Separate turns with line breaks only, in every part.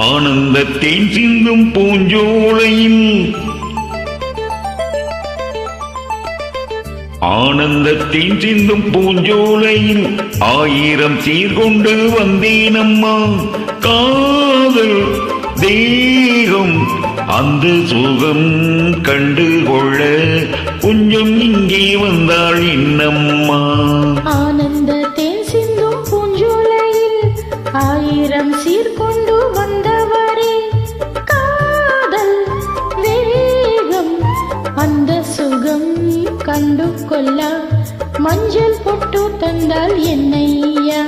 ஆனந்தத்தேன் சிந்தும் பூஞ்சோலையில் ஆனந்தத்தேன் சிந்தும் பூஞ்சோலையில் ஆயிரம் சீர்கொண்டு வந்தேனம்மா. காதல் தேகம் அந்த சுகம் கண்டு கொள்ள கொஞ்சம் இங்கே வந்தாள் என்னம்மா.
ஆனந்தத்தேன் சிந்தும் பூஞ்சோலையில் ஆயிரம் சீர்கொண்டு வந்தவரே, காதல் வேகம் அந்த சுகம் கண்டு கொள்ள மஞ்சள் பொட்டு தந்தால் என்னையா.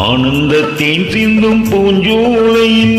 ஆனந்தத்தேன் சிந்தும் பூஞ்சோலையில்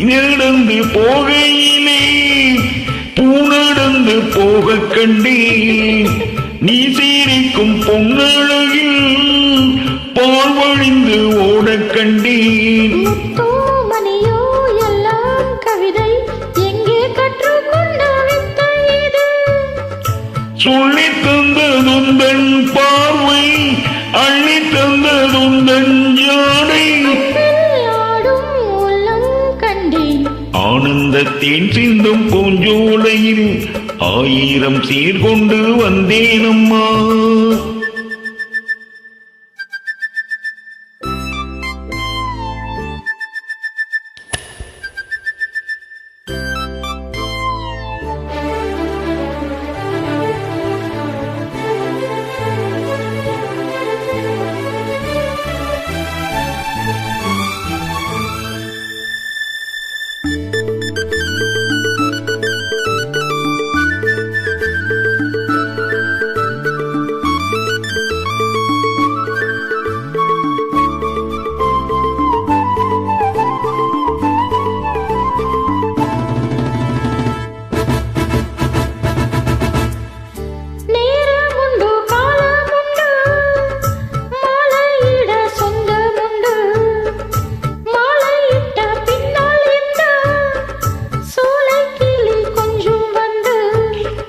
நடந்து போகையிலே பூநடந்து போக கண்டேன். நீ சீரிக்கும் பொன்னழகில் பால் வழிந்து ஓட கண்டேன்.
மணியோ எல்லாம் கவிதை எங்கே கற்றுக்கொண்ட வித்தை இது.
சொல்லி தந்ததுந்தன் பார்வை அள்ளி தந்ததுந்தன் ஜாடை. ஆனந்தத்தேன் சிந்தும் பூஞ்சோலையில் ஆயிரம் சீர்கொண்டு வந்தேனம்மா.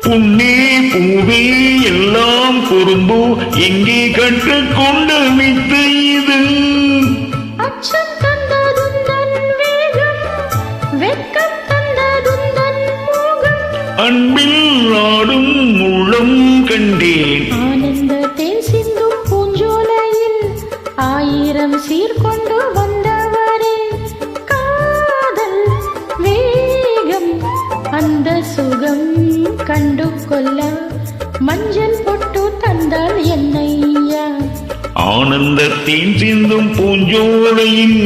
புண்ணே பூவே எல்லாம் பொருந்தோ எங்கே கற்றுக்கொண்ட வித்து இது.
அச்சம் தந்ததுந்தன் வேகம், வெட்கம் தந்ததுந்தன் மோகம்,
அன்பில் ஆடும் உள்ளம் கண்டேன்.
ஆனந்தத்தேன் சிந்தும் பூஞ்சோலையில் ஆயிரம் சீர்கொண்டு வந்தவரே, காதல் வேகம் அந்த சுகம் கண்டு கொள்ள மஞ்சள் பொட்டு தந்தால் என்னையா.
ஆனந்தத்தேன் சிந்தும் பூஞ்சோலையில்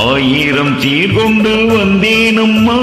ஆயிரம் சீர்கொண்டு வந்தேனம்மா.